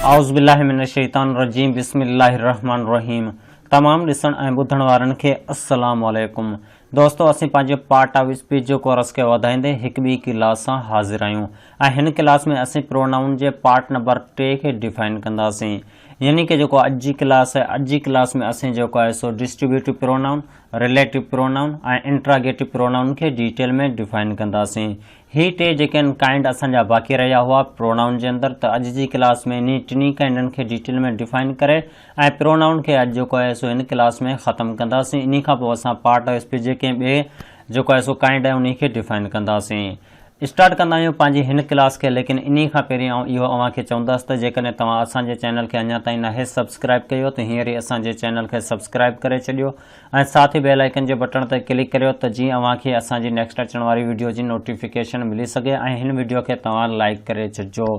औज़ुबिल्लाहिमिनश्शैतानिर्रजीम बिस्मिल्लाहिर्रहमानिर्रहीम। तमाम ॾिसण ऐं ॿुधण वारनि खे अस्सलामु अलैकुम। दोस्तों, असीं पंहिंजे पार्ट ऑफ स्पीच जो कोर्स खे वधाईंदे हिकु ॿी क्लास सां हाज़िर आहियूं ऐं हिन क्लास में असीं प्रोनाउन जे पार्ट नंबर 3 खे डिफाइन कंदासीं। यानी कि जेको अॼु जी क्लास आहे, अॼु जी क्लास में असीं जेको आहे सो डिस्ट्रीब्यूटिव प्रोनाउन, रिलेटिव प्रोनाउन ऐं इंट्रागेटिव प्रोनाउन खे डिटेल में डिफाइन कंदासीं। ही टे जेके आहिनि काइंड असांजा बाक़ी रहिया हुआ प्रोनाउन जे अंदरि, त अॼु जी क्लास में इन टिनी काइंडनि खे डिटेल में डिफाइन करे ऐं प्रोनाउन खे अॼु जेको आहे सो इन क्लास में ख़तमु कंदासीं। इन खां पोइ असां पार्ट ऑफ स्पीच जेके ॿिए जेको आहे सो काइंड आहे उन खे डिफाइन कंदासीं। स्टार्ट कंदा आहियूं पंहिंजी हिन क्लास खे, लेकिन इन खां पहिरीं इहो अव्हांखे चवंदुसि त जेकॾहिं तव्हां असांजे चैनल खे अञा ताईं नाहे सब्सक्राइब कयो त हींअर ई असांजे चैनल खे सब्सक्राइब करे छॾियो ऐं साथ ई बेल आइकन जे बटण ते क्लिक करियो त जीअं अव्हांखे असांजी नेक्स्ट अचण वारी वीडियो जी नोटिफिकेशन मिली सघे ऐं हिन वीडियो खे तव्हां लाइक करे छॾिजो।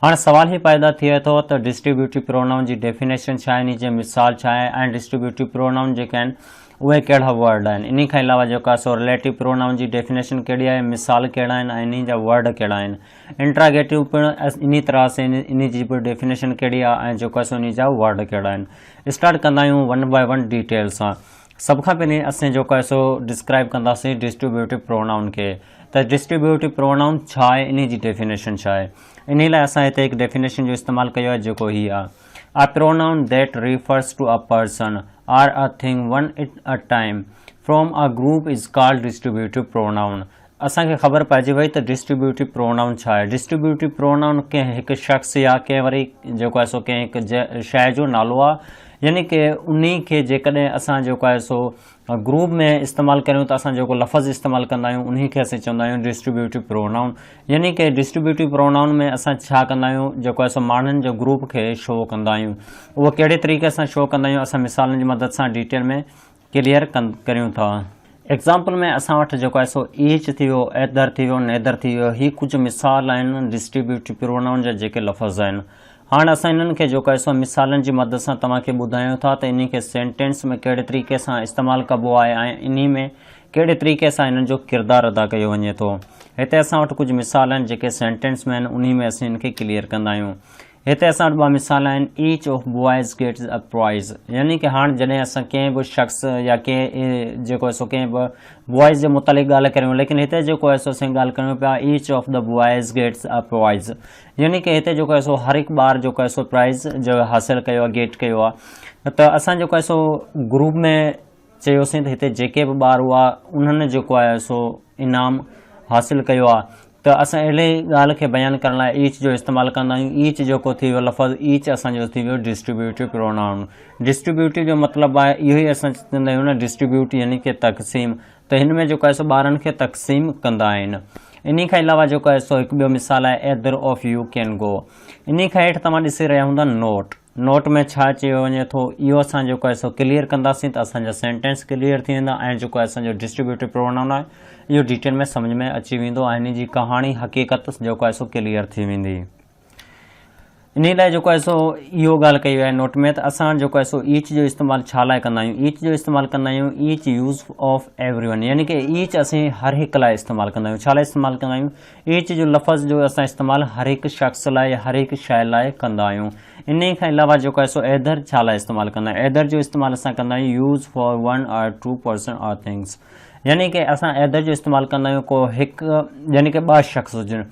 हाणे सवाल ई पैदा थिए थो त डिस्ट्रीब्यूटिव प्रोनाउन जी डेफिनेशन छा आहे, इन जी मिसाल छा आहे ऐं डिस्ट्रीब्यूटिव प्रोनाउन जेके आहिनि उहे कहिड़ा वर्ड आहिनि। इन खां अलावा जेको आहे सो रिलेटिव प्रोनाउन जी डेफिनेशन कहिड़ी आहे, मिसाल कहिड़ा आहिनि ऐं इन जा वर्ड कहिड़ा आहिनि। इंट्रागेटिव पिणु इन तरह से इन जी बि डेफिनेशन कहिड़ी आहे ऐं जेको आहे सो इन जा वर्ड कहिड़ा आहिनि। स्टार्ट कंदा आहियूं वन बाय वन डिटेल सां। सभ खां पहिरीं असीं जेको आहे सो डिस्क्राइब कंदासीं डिस्ट्रीब्यूटिव प्रोनाउन खे। त डिस्ट्रीब्यूटिव प्रोनाउन छा आहे, इन जी डेफिनेशन छा आहे। इन लाइ असां हिते हिकु डेफिनेशन जो इस्तेमालु कयो आहे जेको हीअ आहे, a pronoun that refers to a person or a thing one at a time from a group is called distributive pronoun। असांखे ख़बर पइजी वई त डिस्ट्रीब्यूटिव प्रोनाउन छा आहे। डिस्ट्रीब्यूटिव प्रोनाउन कंहिं हिकु शख़्स या कंहिं वरी जेको आहे सो कंहिं हिकु शइ जो नालो आहे, यानी कि उन खे जेकॾहिं असां जेको आहे सो ग्रुप में इस्तेमालु करियूं त असां जेको लफ़्ज़ इस्तेमालु कंदा आहियूं उन खे असीं चवंदा आहियूं डिस्ट्रीब्यूटिव प्रोनाउन। यानी कि डिस्ट्रीब्यूटिव प्रोनाउन में असां छा कंदा आहियूं, जेको आहे सो माण्हुनि जो ग्रुप खे शो कंदा आहियूं। उहो कहिड़े तरीक़े सां शो कंदा आहियूं असां मिसालनि जी मदद सां डिटेल में क्लियर करियूं था। एग्ज़ाम्पल में असां वटि जेको आहे सो ईच थी वियो, एदर थी वियो, नेदर थी वियो, ही कुझु मिसाल आहिनि डिस्ट्रीब्यूटिव प्रोनाउन जा जेके लफ़्ज़ आहिनि। हाणे असां इन्हनि खे जेको आहे सो मिसालनि जी मदद सां तव्हांखे ॿुधायूं था त इन खे सेंटेंस में कहिड़े तरीक़े सां इस्तेमालु कबो आहे ऐं इन में कहिड़े तरीक़े सां इन्हनि जो किरदारु अदा कयो वञे थो। हिते असां वटि कुझु मिसाल आहिनि जेके सेंटेंस में आहिनि, उन में असीं इनखे क्लियर कंदा आहियूं। हिते असां वटि ॿ मिसाल आहिनि, each of boys gets a prize. यानी कि हाणे जॾहिं असां कंहिं बि शख़्स या कंहिं जेको आहे सो कंहिं बि बॉयज़ जे मुतालिक़ ॻाल्हि करियूं, लेकिन हिते जेको आहे सो असीं ॻाल्हि करियूं पिया each of the boys gets a prize. यानी कि हिते जेको आहे सो हर हिकु ॿार जेको आहे सो प्राइज़ जो हासिलु कयो आहे, गेट कयो आहे। त असां जेको आहे सो ग्रुप में चयोसीं त हिते जेके बि ॿार हुआ उन्हनि जेको आहे सो इनाम हासिलु कयो आहे। त असां अहिड़े ॻाल्हि खे बयानु करण लाइ ईच जो इस्तेमालु कंदा आहियूं। ईच जेको थी वियो लफ़्ज़, ईच असांजो थी वियो डिस्ट्रीब्यूटिव प्रोनाउन। डिस्ट्रीब्यूटिव जो मतिलबु आहे इहो ई असां चवंदा आहियूं न, डिस्ट्रीब्यूट यानी कि तक़सीम। त हिन में जेको आहे सो ॿारनि खे तक़सीम कंदा आहिनि। इन खां अलावा जेको आहे सो हिकु ॿियो मिसाल आहे, either of U can go. इन खां हेठि तव्हां ॾिसी रहिया हूंदा नोट। नोट में छा चयो वञे थो, इहो असां जेको आहे सो क्लियर कंदासीं त असांजा सेंटेंस क्लियर थी वेंदा ऐं जेको आहे असांजो डिस्ट्रीब्यूटिव प्रोनाउन आहे इहो डिटेल में सम्झ में अची वेंदो ऐं इन जी कहाणी हक़ीक़त जेको आहे सो क्लियर थी वेंदी। इन लाइ जेको आहे सो इहो ॻाल्हि कई आहे नोट में त असां जेको आहे सो ईच जो इस्तेमालु छा लाइ कंदा आहियूं। ईच जो इस्तेमालु कंदा आहियूं ईच यूज़ ऑफ एवरीवन। यानी कि ईच असीं हर हिकु लाइ इस्तेमालु कंदा आहियूं। छा लाइ इस्तेमालु कंदा आहियूं, ईच जो लफ़्ज़ जो असां इस्तेमालु हर हिकु शख़्स लाइ या हर हिकु शइ लाइ कंदा आहियूं। इन खां अलावा जेको आहे सो एदर छा लाइ इस्तेमालु कंदा आहियूं, एदर जो इस्तेमालु असां कंदा आहियूं यूज़ फॉर वन और टू पर्सन और थिंग्स। यानी कि असां एदर जो इस्तेमालु कंदा आहियूं को हिकु यानी कि ॿ शख़्स हुजनि,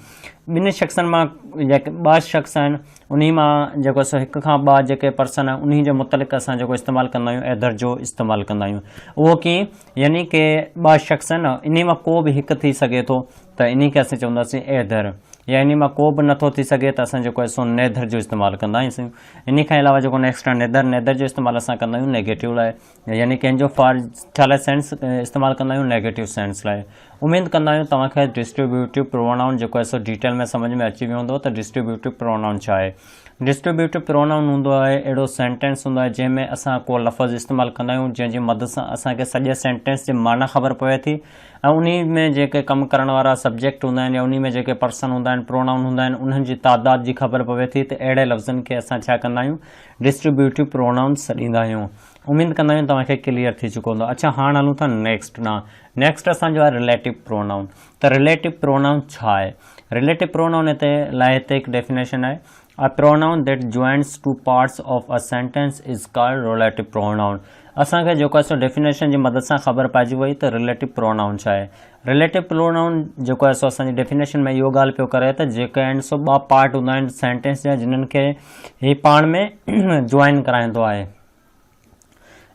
ॿिनि शख़्सनि मां जेके ॿ शख़्स आहिनि उन मां जेको सो हिक खां ॿ जेके पर्सन आहिनि उन जे मुतलिक़ असां जेको इस्तेमालु कंदा आहियूं एदर जो इस्तेमालु कंदा आहियूं। उहो कीअं, यानी कि ॿ शख़्स आहिनि, इन मां को बि हिकु थी सघे थो त इन खे असीं चवंदासीं एदर, या इन मां को बि नथो थी सघे त असां जेको आहे सो नेदर जो इस्तेमालु कंदा आहियूं। इन खां अलावा जेको नेक्स्ट आहे नेदर। नेदर जो इस्तेमालु असां कंदा आहियूं नेगेटिव लाइ, यानी कंहिंजो फॉर छा लाइ सेंस इस्तेमालु कंदा आहियूं, नेगेटिव सेंस लाइ। उमेदु कंदा आहियूं तव्हांखे डिस्ट्रीब्यूटिव प्रोनाउन जेको आहे सो डिटेल में सम्झ में अची वियो हूंदो त डिस्ट्रीब्यूटिव प्रोनाउन छा आहे। डिस्ट्रीब्यूटिव प्रोनाउन हूंदो आहे अहिड़ो सेंटेंस हूंदो आहे जंहिंमें असां को लफ़्ज़ इस्तेमालु कंदा आहियूं जंहिंजी मदद सां असांखे सॼे सेंटेंस जी माना ख़बर पवे थी ऐं उन में जेके कमु करण वारा सब्जेक्ट हूंदा आहिनि या उन में जेके पर्सन हूंदा आहिनि, प्रोनाउन हूंदा आहिनि, उन्हनि जी तादाद जी ख़बर पवे थी। त अहिड़े लफ़्ज़नि खे असां छा कंदा आहियूं, डिस्ट्रीब्यूटिव प्रोनाउन्स ॾींदा आहियूं। उमेदु कंदा आहियूं तव्हांखे क्लियर थी चुको हूंदो। अच्छा, हाणे हलूं था नेक्स्ट ॾांहुं। नेक्स्ट असांजो आहे रिलेटिव प्रोनाउन। त रिलेटिव प्रोनाउन छा आहे। रिलेटिव प्रोनाउन लाइ हिते हिकु डेफिनेशन आहे, A pronoun that joins two parts of a sentence is called relative pronoun. असांखे जेको आहे डेफिनेशन जी मदद सां ख़बर पइजी वई त रिलेटिव प्रोनाउन छा आहे। रिलेटिव प्रोनाउन जेको आहे असांजी डेफिनेशन में इहो ॻाल्हि पियो करे त जेके आहिनि सो ॿ पार्ट हूंदा आहिनि सेंटेंस जा जिन्हनि खे ही पाण में जॉइन कराईंदो आहे।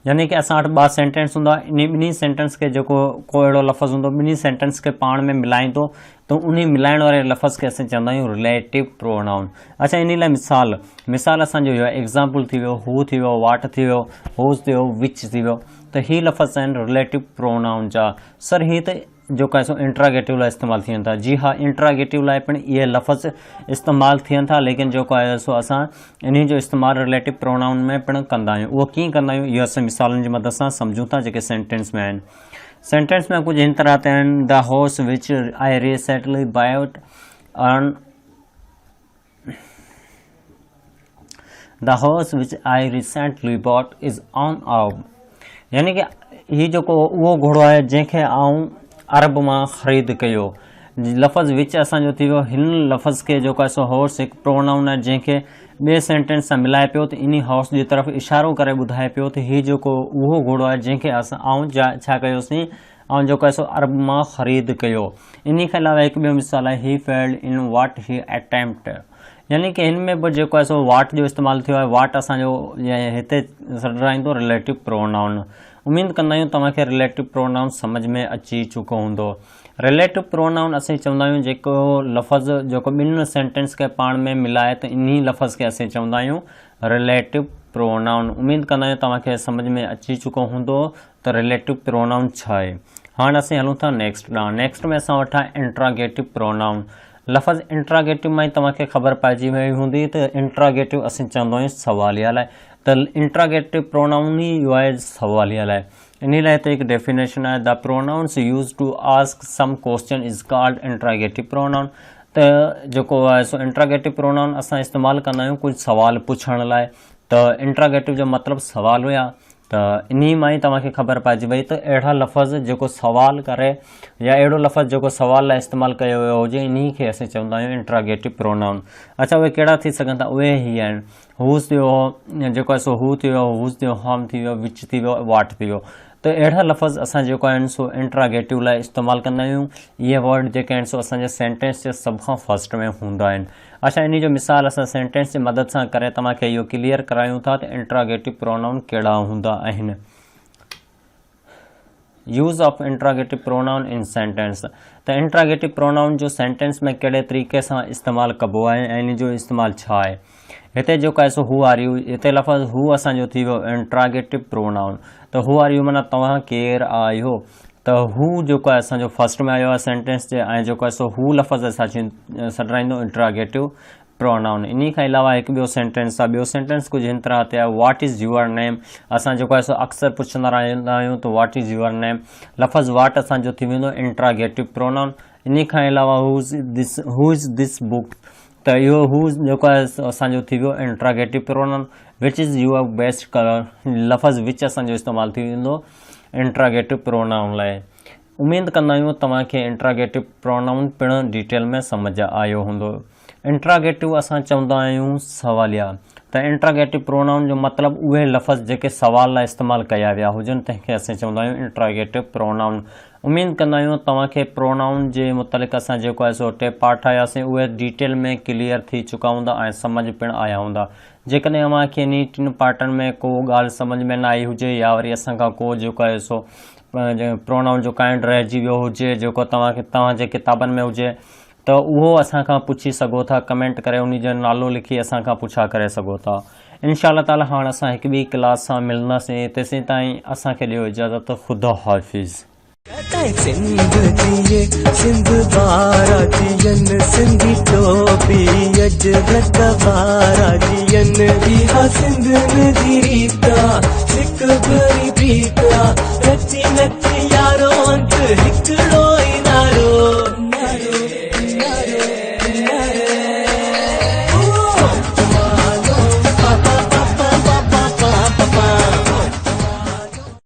यानी कि असां वटि ॿ सेंटेंस हूंदा, इन ॿिन्ही सेंटेंस खे जेको को अहिड़ो लफ़्ज़ हूंदो ॿिन्ही सेंटेंस खे पाण में मिलाईंदो त उन मिलाइण वारे लफ़्ज़ खे असां चवंदा आहियूं रिलेटिव प्रोनाउन। अच्छा, इन लाइ मिसाल असांजो इहो आहे, एग्ज़ाम्पल थी वियो, हू थी वियो, वाट थी वियो, हुज़ थी वियो, विच थी वियो, त ही लफ़्ज़ आहिनि रिलेटिव प्रोनाउन जा। सर ही त जेको आहे सो इंट्रागेटिव लाइ इस्तेमालु थियनि था। जी हाँ, इंट्रागेटिव लाइ पिणु इहे लफ़्ज़ इस्तेमालु थियनि था, लेकिन जेको आहे सो असां इन जो इस्तेमालु रिलेटिव प्रोनाउन में पिणु कंदा आहियूं। उहो कीअं कंदा आहियूं इहो असां मिसालनि जी मदद सां सम्झूं था जेके सेंटेंस में आहिनि। सेंटेंस में कुछ इन तरह से the horse which I recently bought on the horse which I recently bought is an Arab. यानी कि ही जेको उहो घोड़ो आहे जंहिंखे आऊं अरब मां ख़रीद कयो। लफ़्ज़ विच असांजो थी वियो, हिन लफ़्ज़ के जेको आहे सो हॉर्स हिकु प्रोनाउन आहे जंहिंखे ॿिए सेंटेंस सां मिलाए पियो त इन हॉर्स जी तरफ़ इशारो करे ॿुधाए पियो त हीउ जेको उहो घोड़ो आहे जंहिंखे असां छा कयोसीं, ऐं जेको आहे सो अरब मां ख़रीद कयो। इन खां अलावा हिकु ॿियो मिसाल आहे, ही फेल्ड इन वाट ही अटेम्प्ट। यानी कि हिन में बि जेको आहे सो वाट जो इस्तेमालु थियो आहे। वाट असांजो हिते सॾाईंदो रिलेटिव प्रोनाउन। उमेद कंदा आहियूं तव्हांखे रिलेटिव प्रोनाउन सम्झ में अची चुको हूंदो। रिलेटिव प्रोनाउन असीं चवंदा आहियूं जेको लफ़्ज़ जेको ॿिनि सेंटेंस खे पाण में मिलाए त इन्ही लफ़्ज़ खे असीं चवंदा आहियूं रिलेटिव प्रोनाउन। उमेद कंदा आहियूं तव्हांखे सम्झ में अची चुको हूंदो त रिलेटिव प्रोनाउन छा आहे। हाणे असीं हलूं था नेक्स्ट ॾांहुं। नेक्स्ट में असां वटि आहे इंट्रागेटिव प्रोनाउन। लफ़्ज़ इंट्रागेटिव में तव्हांखे ख़बर पइजी वई हूंदी त इंट्रागेटिव असीं चवंदा आहियूं सवालिया लाइ। त इंट्रागेटिव प्रोनाउन ई इहो आहे सवालिया लाइ। इन लाइ त हिकु डेफिनेशन आहे, the pronouns use to ask some question is called interrogative pronoun. त जेको आहे सो इंट्रागेटिव प्रोनाउन असां इस्तेमालु कंदा आहियूं कुझु सवाल पुछण लाइ। त इंट्रागेटिव जो मतिलबु सवाल हुया, त इन मां ई तव्हांखे ख़बर पइजी वई त अहिड़ा लफ़्ज़ जेको सवाल करे या अहिड़ो लफ़्ज़ जेको सवाल लाइ इस्तेमालु कयो वियो हुजे इन खे असीं चवंदा आहियूं इंट्रागेटिव प्रोनाउन। अच्छा, उहे कहिड़ा थी सघनि था? उहे ई आहिनि, हूज़ थी वियो, जेको आहे सो हू थी वियो, हूज़ थी वियो, हॉम थी वियो, विच थी वियो, वाट थी वियो। त अहिड़ा लफ़्ज़ असां जेको आहिनि सो इंट्रागेटिव लाइ इस्तेमालु कंदा आहियूं। इहे वर्ड जेके आहिनि सो असांजे सेंटेंस जे सभ खां फस्ट में हूंदा आहिनि। अच्छा, इन जो मिसाल असां सेंटेंस जी मदद सां करे तव्हांखे इहो क्लियर करायूं था त इंट्रागेटिव प्रोनाउन कहिड़ा हूंदा आहिनि। यूज़ ऑफ इंट्रागेटिव प्रोनाउन इन सेंटेंस। त इंट्रागेटिव प्रोनाउन जो सेंटेंस में कहिड़े तरीक़े सां इस्तेमालु कबो आहे ऐं इन जो इस्तेमालु छा आहे। हिते जेको आहे सो हू आर यू, हिते लफ़्ज़ हू असांजो थी वियो इंट्रागेटिव प्रोनाउन। त हू आर यू माना तव्हां केरु आहियो। त हू जेको आहे असांजो फस्ट में आयो आहे सेंटेंस जे, ऐं जेको आहे सो हू लफ़्ज़ असां सॾाईंदो इंट्रागेटिव प्रोनाउन। इन खां अलावा हिकु ॿियो सेंटेंस आहे। ॿियो सेंटेंस कुझु हिन तरह ते आहे, वाट इज़ यूअर नेम। असां जेको आहे सो अक्सर पुछंदा रहंदा आहियूं त वाट इज़ यूअर नेम। लफ़्ज़ वाट असांजो थी वेंदो इंट्रागेटिव प्रोनाउन। इन खां अलावा हू इज़ दिस बुक। त इहो हू जेको आहे असांजो थी वियो interrogative pronoun. Which is your best colour. लफ़्ज़ विच असांजो इस्तेमालु थी वेंदो इंट्रागेटिव प्रोनाउन लाइ। उमेद कंदा आहियूं तव्हांखे इंट्रागेटिव प्रोनाउन पिणु डिटेल में सम्झ आयो हूंदो। इंट्रागेटिव असां चवंदा आहियूं सवालिया। त इंट्रागेटिव प्रोनाउन जो मतिलबु उहे लफ़्ज़ जेके सवाल लाइ इस्तेमालु कया विया हुजनि तंहिंखे असीं चवंदा आहियूं इंट्रागेटिव प्रोनाउन। उमेद कंदा आहियूं तव्हांखे प्रोनाउन जे मुतलिक़ असां जेको आहे सो टे पार्ट आयासीं उहे डिटेल में क्लियर थी चुका हूंदा ऐं सम्झ पिणु आया हूंदा। जेकॾहिं अव्हांखे इन टिनि पार्टनि में को ॻाल्हि सम्झ में न आई हुजे या वरी असांखां को जेको आहे सो प्रोनाउन जो काइंड रहिजी वियो हुजे जेको तव्हांजे किताबनि में हुजे त उहो असांखां पुछी सघो था। कमेंट करे उन जो नालो लिखी असांखां पुछा करे सघो था। इंशाअल्लाह ताला हाणे असां हिकु ॿी क्लास सां मिलंदासीं। तेसीं ताईं असांखे ॾियो इजाज़त। ख़ुदा हाफ़िज़। सिंध बाराजियन सिंधी टोपी अजरत बाराजियन इहा सिंध नदी रीता सिक भरी प्रीता रची नची यारो अंत हिकिड़ो